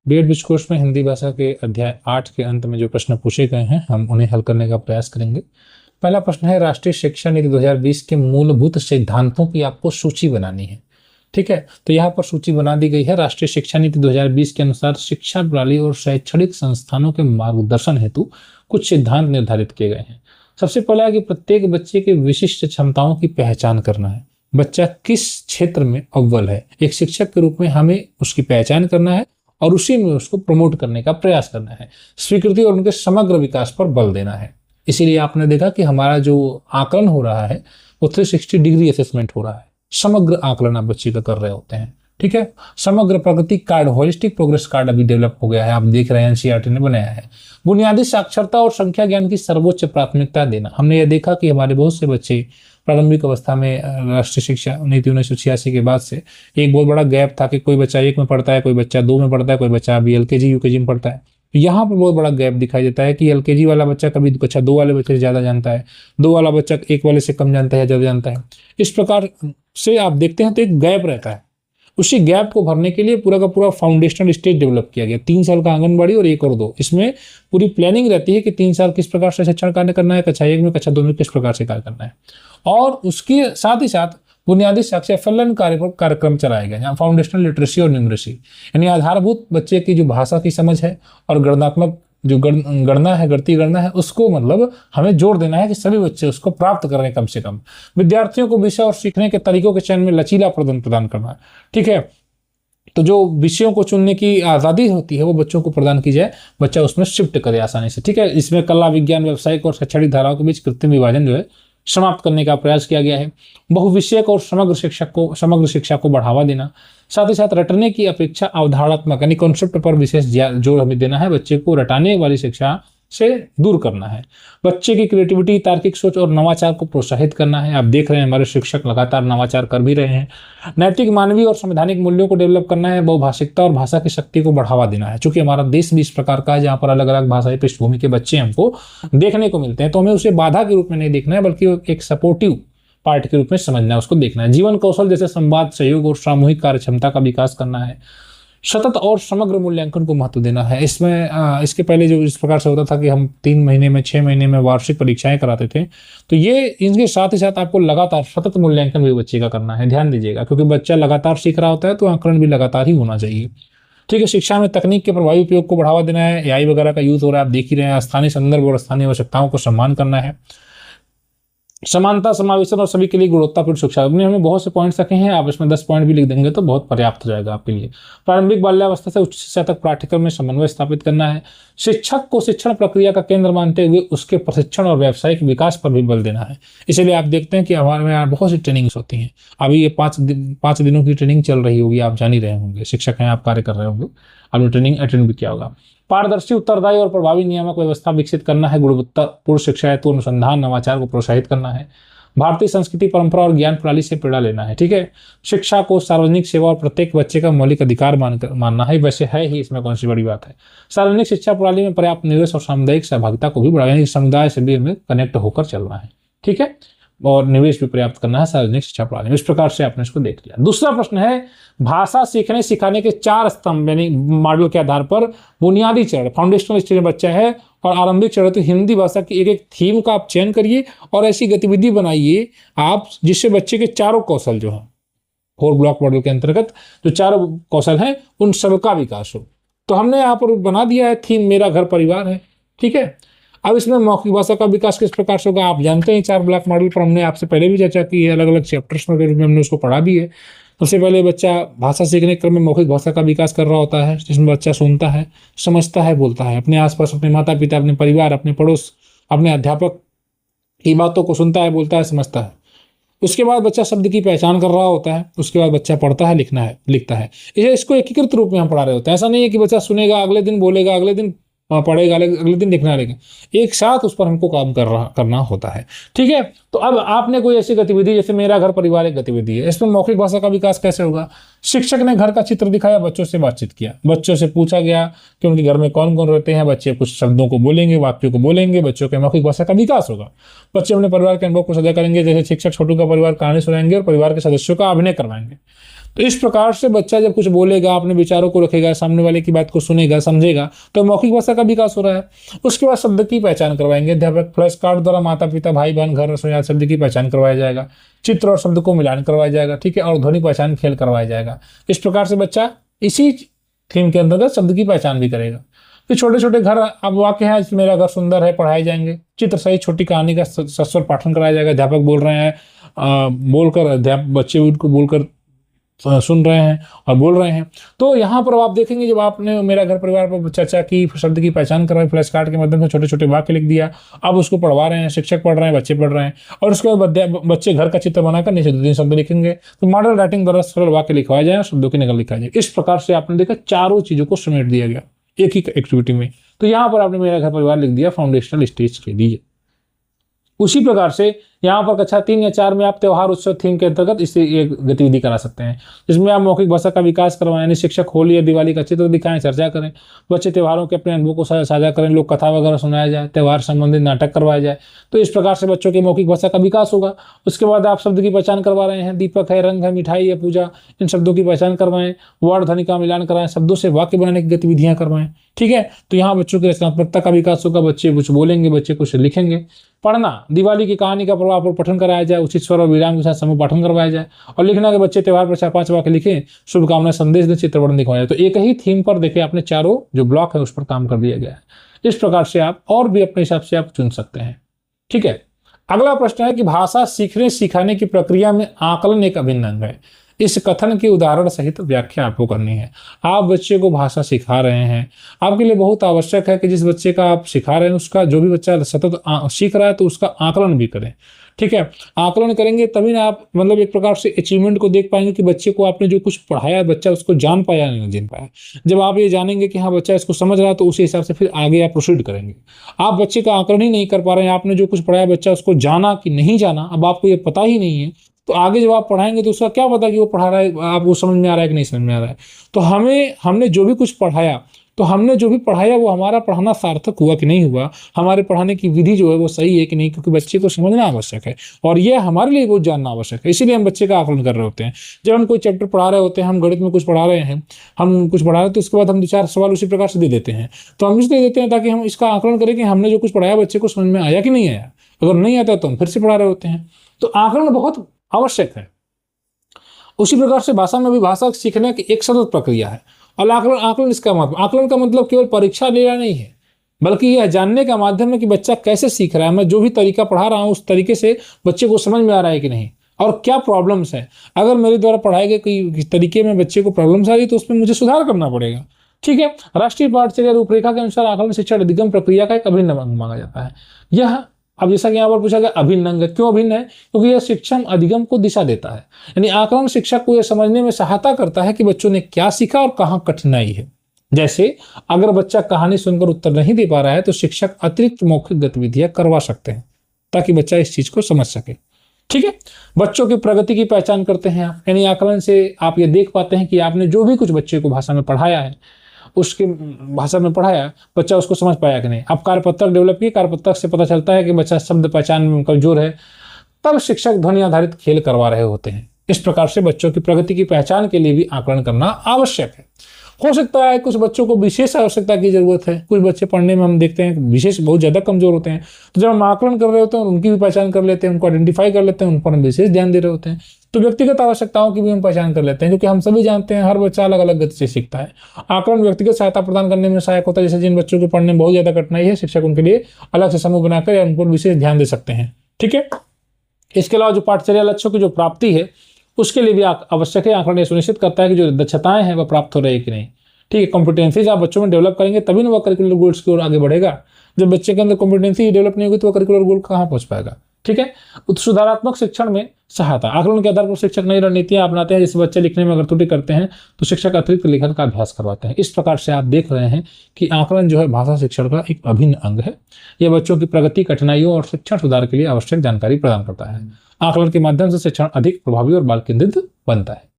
BEd बीच course में हिंदी भाषा के अध्याय 8 के अंत में जो प्रश्न पूछे गए हैं हम उन्हें हल करने का प्रयास करेंगे। पहला प्रश्न है, राष्ट्रीय शिक्षा नीति 2020 के मूलभूत सिद्धांतों की आपको सूची बनानी है। ठीक है, तो यहाँ पर सूची बना दी गई है। राष्ट्रीय शिक्षा नीति 2020 के अनुसार शिक्षा प्रणाली और शैक्षणिक संस्थानों के मार्गदर्शन हेतु कुछ सिद्धांत निर्धारित किए गए हैं। सबसे पहला है कि प्रत्येक बच्चे के विशिष्ट क्षमताओं की पहचान करना है। बच्चा किस क्षेत्र में अव्वल है, एक शिक्षक के रूप में हमें उसकी पहचान करना है और उसी में उसको प्रमोट करने का प्रयास करना है। स्वीकृति और उनके समग्र विकास पर बल देना है। इसीलिए आपने देखा कि हमारा जो आकलन हो रहा है वो 360 डिग्री असेसमेंट हो रहा है। समग्र आकलन आप बच्चे का कर रहे होते हैं। ठीक है, समग्र प्रगति कार्ड, होलिस्टिक प्रोग्रेस कार्ड अभी डेवलप हो गया है, आप देख रहे हैं एनसीईआरटी ने बनाया है। बुनियादी साक्षरता और संख्या ज्ञान की सर्वोच्च प्राथमिकता देना। हमने ये देखा कि हमारे बहुत से बच्चे प्रारंभिक अवस्था में राष्ट्रीय शिक्षा नीति 1986 के बाद से एक बहुत बड़ा गैप था कि कोई बच्चा 1 में पढ़ता है, कोई बच्चा 2 में पढ़ता है, कोई बच्चा अभी एलकेजी यूकेजी में पढ़ता है। यहाँ पर बहुत बड़ा गैप दिखाई देता है कि एलकेजी वाला बच्चा कभी कक्षा 2 वाले बच्चे से ज़्यादा जानता है, 2 वाला बच्चा 1 वाले से कम जानता है, ज़्यादा जानता है। इस प्रकार से आप देखते हैं तो एक गैप रहता है। उसी गैप को भरने के लिए पूरा का पूरा फाउंडेशनल स्टेज डेवलप किया गया। 3 साल का आंगनबाड़ी और 1 और 2, इसमें पूरी प्लानिंग रहती है कि 3 साल किस प्रकार से शिक्षण कार्य करना है, कक्षा 1 में कक्षा 2 में किस प्रकार से कार्य करना है। और उसके साथ ही साथ बुनियादी साक्षर फलन कार्यक्रम चलाए गए, जहाँ फाउंडेशनल लिटरेसी और न्यूमरेसी यानी आधारभूत बच्चे की जो भाषा की समझ है और गणनात्मक जो गणना है, गणती गणना है, उसको मतलब हमें जोर देना है कि सभी बच्चे उसको प्राप्त करें। कम से कम विद्यार्थियों को विषय और सीखने के तरीकों के चयन में लचीला प्रदान करना है। ठीक है, तो जो विषयों को चुनने की आज़ादी होती है वो बच्चों को प्रदान की जाए, बच्चा उसमें शिफ्ट करे आसानी से। ठीक है, इसमें कला, विज्ञान, व्यावसायिक और शैक्षणिक धाराओं के बीच कृत्रिम विभाजन जो है समाप्त करने का प्रयास किया गया है। बहुविषयक और समग्र शिक्षा को बढ़ावा देना, साथ ही साथ रटने की अपेक्षा अवधारणात्मक यानी कॉन्सेप्ट पर विशेष जोर हमें देना है। बच्चे को रटाने वाली शिक्षा से दूर करना है। बच्चे की क्रिएटिविटी, तार्किक सोच और नवाचार को प्रोत्साहित करना है। आप देख रहे हैं हमारे शिक्षक लगातार नवाचार कर भी रहे हैं। नैतिक, मानवीय और संवैधानिक मूल्यों को डेवलप करना है। बहुभाषिकता और भाषा की शक्ति को बढ़ावा देना है। चूंकि हमारा देश भी इस प्रकार का है जहाँ पर अलग अलग भाषाई पृष्ठभूमि के बच्चे हमको देखने को मिलते हैं, तो हमें उसे बाधा के रूप में नहीं देखना है बल्कि एक सपोर्टिव पार्ट के रूप में समझना है, उसको देखना है। जीवन कौशल जैसे संवाद, सहयोग और सामूहिक कार्य क्षमता का विकास करना है। सतत और समग्र मूल्यांकन को महत्व देना है। इसमें इसके पहले जो इस प्रकार से होता था कि हम 3 महीने में 6 महीने में वार्षिक परीक्षाएं कराते थे, तो ये इनके साथ ही साथ आपको लगातार सतत मूल्यांकन भी बच्चे का करना है। ध्यान दीजिएगा, क्योंकि बच्चा लगातार सीख रहा होता है तो आंकलन भी लगातार ही होना चाहिए। ठीक है, शिक्षा में तकनीक के प्रभावी उपयोग को बढ़ावा देना है। एआई वगैरह का यूज हो रहा है, आप देख ही रहे हैं। स्थानीय संदर्भ और स्थानीय आवश्यकताओं को सम्मान करना है। समानता, समावेशन और सभी के लिए गुणवत्तापूर्ण शिक्षा। हमने बहुत से पॉइंट्स रखे हैं, आप इसमें 10 पॉइंट भी लिख देंगे तो बहुत पर्याप्त हो जाएगा आपके लिए। प्रारंभिक बाल्यावस्था से उच्च शिक्षा तक पाठ्यक्रम में समन्वय स्थापित करना है। शिक्षक को शिक्षण प्रक्रिया का केंद्र मानते हुए उसके प्रशिक्षण और व्यावसायिक विकास पर भी बल देना है। इसलिए आप देखते हैं कि हमारे में यहाँ बहुत सी ट्रेनिंग्स होती हैं। अभी ये 5 दिनों की ट्रेनिंग चल रही होगी, आप जान ही रहे होंगे, शिक्षक हैं, आप कार्य कर रहे होंगे, आपने ट्रेनिंग अटेंड भी किया होगा। पारदर्शी, उत्तरदायी और प्रभावी नियामक व्यवस्था विकसित करना है। गुणवत्तापूर्ण शिक्षा हेतु अनुसंधान, नवाचार को प्रोत्साहित करना है। भारतीय संस्कृति, परंपरा और ज्ञान प्रणाली से प्रेरणा लेना है। ठीक है, शिक्षा को सार्वजनिक सेवा और प्रत्येक बच्चे का मौलिक अधिकार मानना है। वैसे है ही, इसमें कौन सी बड़ी बात है। सार्वजनिक शिक्षा प्रणाली में पर्याप्त निवेश और सामुदायिक सहभागिता को भी बढ़ावा, यानी समुदाय से भी हमें कनेक्ट होकर चलना है। ठीक है, और निवेश भी पर्याप्त करना है सार्वजनिक शिक्षा प्रणाली में। इस प्रकार से आपने इसको देख लिया। दूसरा प्रश्न है, भाषा सीखने सिखाने के 4 स्तंभ यानी मॉडल के आधार पर बुनियादी चरण, फाउंडेशनल स्टेज में बच्चा है और आरंभिक चरण, तो हिंदी भाषा की एक थीम का आप चयन करिए और ऐसी गतिविधि बनाइए आप जिससे बच्चे के चारों कौशल जो हैं 4 ब्लॉक मॉडल के अंतर्गत जो चारों कौशल हैं उन सबका विकास हो। तो हमने यहाँ पर बना दिया है थीम, मेरा घर परिवार है। ठीक है, अब इसमें मौखिक भाषा का विकास किस प्रकार से होगा, आप जानते हैं 4 ब्लॉक मॉडल पर हमने आपसे पहले भी चर्चा की है, अलग अलग चैप्टर्स में हमने उसको पढ़ा भी है। सबसे पहले बच्चा भाषा सीखने के क्रम में मौखिक भाषा का विकास कर रहा होता है, जिसमें बच्चा सुनता है, समझता है, बोलता है। अपने आसपास अपने माता पिता, अपने परिवार, अपने पड़ोस, अपने अध्यापक की बातों को सुनता है, बोलता है, समझता है। उसके बाद बच्चा शब्द की पहचान कर रहा होता है। उसके बाद बच्चा पढ़ता है, लिखता है। इसको एकीकृत रूप में हम पढ़ा रहे होते हैं। ऐसा नहीं है कि बच्चा सुनेगा, अगले दिन बोलेगा, अगले दिन पढ़ेगा, अगले दिन लिखना रहेगा। एक साथ उस पर हमको काम करना होता है। ठीक है, तो अब आपने कोई ऐसी गतिविधि, जैसे मेरा घर परिवार एक गतिविधि है, इसमें मौखिक भाषा का विकास कैसे होगा। शिक्षक ने घर का चित्र दिखाया, बच्चों से बातचीत किया, बच्चों से पूछा गया कि उनके घर में कौन कौन रहते हैं। बच्चे कुछ शब्दों को बोलेंगे, वाक्यों को बोलेंगे, बच्चों के मौखिक भाषा का विकास होगा। बच्चे अपने परिवार के अनुभव को साझा करेंगे, जैसे शिक्षक छोटू का परिवार कहानी सुनाएंगे और परिवार के सदस्यों का अभिनय करवाएंगे। तो इस प्रकार से बच्चा जब कुछ बोलेगा, अपने विचारों को रखेगा, सामने वाले की बात को सुनेगा, समझेगा, तो मौखिक भाषा का विकास हो रहा है। उसके बाद शब्द की पहचान करवाएंगे अध्यापक। फ्लैश कार्ड द्वारा माता पिता, भाई बहन, घर रसोई शब्द की पहचान करवाया जाएगा। चित्र और शब्द को मिलान करवाया जाएगा, ठीक है, और ध्वनि पहचान खेल करवाया जाएगा। इस प्रकार से बच्चा इसी थीम के अंतर्गत शब्द की पहचान भी करेगा। फिर छोटे छोटे घर, अब वाक्य है मेरा घर सुंदर है, पढ़ाए जाएंगे। चित्र सहित छोटी कहानी का सस्वर पाठन कराया जाएगा। अध्यापक बोल रहे हैं, बोलकर अध्यापक बच्चे उनको बोलकर सुन रहे हैं और बोल रहे हैं। तो यहाँ पर आप देखेंगे, जब आपने मेरा घर परिवार पर चर्चा की, शब्द की पहचान करवाई, फ्लैश कार्ड के माध्यम से छोटे छोटे वाक्य लिख दिया, अब उसको पढ़वा रहे हैं, शिक्षक पढ़ रहे हैं, बच्चे पढ़ रहे हैं, और उसके बाद बच्चे घर का चित्र बनाकर नीचे 2-3 शब्द लिखेंगे। तो मॉडल राइटिंग द्वारा सरल वाक्य लिखवाया जाए, शब्दों की नकल लिखा जाए। इस प्रकार से आपने देखा चारों चीजों को समेट दिया गया एक ही एक्टिविटी में। तो यहाँ पर आपने मेरा घर परिवार लिख दिया फाउंडेशनल स्टेज के लिए। उसी प्रकार से यहाँ पर कक्षा 3 या 4 में आप त्योहार उत्सव थीम के अंतर्गत इसे एक गतिविधि करा सकते हैं, जिसमें आप मौखिक भाषा का विकास करवाएं, यानी शिक्षक होली या दिवाली का चित्र दिखाएं, चर्चा करें, बच्चे त्योहारों के अपने अनुभव को साझा करें, लोक कथा वगैरह सुनाया जाए, त्योहार संबंधित नाटक करवाया जाए। तो इस प्रकार से बच्चों की मौखिक भाषा का विकास होगा। उसके बाद आप शब्द की पहचान करवा रहे हैं, दीपक है, रंग है, मिठाई है, पूजा, इन शब्दों की पहचान करवाएं, वर्ण ध्वनि का मिलान कराएं, शब्दों से वाक्य बनाने की गतिविधियां करवाएं, ठीक है। तो यहाँ बच्चों की रचनात्मकता का विकास होगा, बच्चे कुछ बोलेंगे, बच्चे कुछ लिखेंगे। पढ़ना, दिवाली की कहानी का प्रभाव पर पठन कराया जाए, उचित स्वर और विराम के साथ समूह पाठन करवाया जाए। और लिखना के बच्चे त्योहार पर 4-5 वाक्य लिखें, शुभकामनाएं संदेश दें, चित्रपट दिखवाया जाए। तो एक ही थीम पर देखिए आपने चारों जो ब्लॉक है उस पर काम कर दिया गया है। इस प्रकार से आप और भी अपने हिसाब से आप चुन सकते हैं, ठीक है। अगला प्रश्न है कि भाषा सीखने सिखाने की प्रक्रिया में आकलन एक अभिन्न अंग है। इस कथन की उदाहरण सहित व्याख्या आपको करनी है। आप बच्चे को भाषा सिखा रहे हैं, आपके लिए बहुत आवश्यक है कि जिस बच्चे का आप सिखा रहे हैं उसका, जो भी बच्चा सतत सीख रहा है, तो उसका आकलन भी करें, ठीक है। आकलन करेंगे तभी ना आप मतलब एक प्रकार से अचीवमेंट को देख पाएंगे कि बच्चे को आपने जो कुछ पढ़ाया बच्चा उसको जान पाया नहीं जान पाया। जब आप ये जानेंगे कि हाँ बच्चा इसको समझ रहा है, तो उसी हिसाब से फिर आगे आप प्रोसीड करेंगे। आप बच्चे का आकलन ही नहीं कर पा रहे हैं, आपने जो कुछ पढ़ाया बच्चा उसको जाना कि नहीं जाना, अब आपको ये पता ही नहीं है, तो आगे जब आप पढ़ाएंगे तो उसका क्या पता कि वो पढ़ा रहा है, आप वो समझ में आ रहा है कि नहीं समझ में आ रहा है। तो हमने जो भी कुछ पढ़ाया, तो हमने जो भी पढ़ाया वो हमारा पढ़ाना सार्थक हुआ कि नहीं हुआ, हमारे पढ़ाने की विधि जो है वो सही है कि नहीं, क्योंकि बच्चे को समझना आवश्यक है और यह हमारे लिए बहुत जानना आवश्यक है। इसीलिए हम बच्चे का आकलन कर रहे होते हैं। जब हम कोई चैप्टर पढ़ा रहे होते हैं, हम गणित में कुछ पढ़ा रहे हैं, हम कुछ पढ़ा रहे हैं, तो उसके बाद हम 2-4 सवाल उसी प्रकार से दे देते हैं। तो हम इसलिए देते हैं ताकि हम इसका आकलन करें कि हमने जो कुछ पढ़ाया बच्चे को समझ में आया कि नहीं आया। अगर नहीं आता तो हम फिर से पढ़ा रहे होते हैं। तो आकलन बहुत आवश्यक है। उसी प्रकार से भाषा में भी भाषा सीखने की एक सतत प्रक्रिया है। और आकलन इसका मतलब, आकलन का मतलब केवल परीक्षा लेना नहीं है, बल्कि यह जानने का माध्यम है कि बच्चा कैसे सीख रहा है, मैं जो भी तरीका पढ़ा रहा हूँ उस तरीके से बच्चे को समझ में आ रहा है कि नहीं, और क्या प्रॉब्लम्स है। अगर मेरे द्वारा पढ़ाए गए कोई तरीके में बच्चे को प्रॉब्लम्स आ रही तो उसमें मुझे सुधार करना पड़ेगा, ठीक है। राष्ट्रीय पाठ्यचर्या रूपरेखा के अनुसार आकलन शिक्षण अधिगम प्रक्रिया का एक अभिन्न अंग माना जाता है। यह, अब जैसा कि यहाँ पर पूछा गया अभिन्न अंग, क्यों अभिन्न है? क्योंकि यह शिक्षण अधिगम को दिशा देता है। यानी आकलन शिक्षक को यह समझने में सहायता करता है कि बच्चों ने क्या सीखा और कहाँ कठिनाई है। जैसे अगर बच्चा कहानी सुनकर उत्तर नहीं दे पा रहा है तो शिक्षक अतिरिक्त मौखिक गतिविधियां करवा सकते हैं ताकि बच्चा इस चीज को समझ सके, ठीक है। बच्चों की प्रगति की पहचान करते हैं आप, यानी आकलन से आप ये देख पाते हैं कि आपने जो भी कुछ बच्चे को भाषा में पढ़ाया है, उसके भाषा में पढ़ाया, बच्चा उसको समझ पाया कि नहीं। आप कार्यपत्रक डेवलप किए, कार्यपत्रक से पता चलता है कि बच्चा शब्द पहचान में कमजोर है, तब शिक्षक ध्वनि आधारित खेल करवा रहे होते हैं। इस प्रकार से बच्चों की प्रगति की पहचान के लिए भी आकलन करना आवश्यक है। हो सकता है कुछ बच्चों को विशेष आवश्यकता की जरूरत है, कुछ बच्चे पढ़ने में हम देखते हैं विशेष बहुत ज्यादा कमजोर होते हैं, तो जब हम आकलन कर रहे होते हैं उनकी भी पहचान कर लेते हैं, उनको आइडेंटिफाई कर लेते हैं, उन पर हम विशेष ध्यान दे रहे होते हैं। तो व्यक्तिगत आवश्यकताओं की भी हम पहचान कर लेते हैं, क्योंकि हम सभी जानते हैं हर बच्चा अलग अलग गति से सीखता है। आकलन व्यक्तिगत सहायता प्रदान करने में सहायक होता है। जैसे जिन बच्चों को पढ़ने में बहुत ज्यादा कठिनाई है, शिक्षक उनके लिए अलग से समूह बनाकर या उन पर विशेष ध्यान दे सकते हैं, ठीक है। इसके अलावा जो पाठचर्या लक्ष्यों की जो प्राप्ति है उसके लिए भी आवश्यक है। आकलन ये सुनिश्चित करता है कि जो दक्षताएं हैं वह प्राप्त हो रही है कि नहीं, ठीक है। कॉम्पिटेंसीज आप बच्चों में डेवलप करेंगे तभी ना वह करिकुलर गोल्स की ओर आगे बढ़ेगा। जब बच्चे के अंदर कॉम्पिटेंसी डेवलप नहीं होगी तो वह करिकुलर गोल कहाँ पहुंच पाएगा, ठीक है। सुधारात्मक शिक्षण में सहायता, आकलन के आधार पर शिक्षक नई रणनीतियां अपनाते हैं। जैसे बच्चे लिखने में अगर त्रुटि करते हैं तो शिक्षक अतिरिक्त लेखन का अभ्यास करवाते हैं। इस प्रकार से आप देख रहे हैं कि आकलन जो है भाषा शिक्षण का एक अभिन्न अंग है। यह बच्चों की प्रगति, कठिनाइयों और शिक्षण सुधार के लिए आवश्यक जानकारी प्रदान करता है। आकलन के माध्यम से शिक्षण अधिक प्रभावी और बाल केंद्रित बनता है।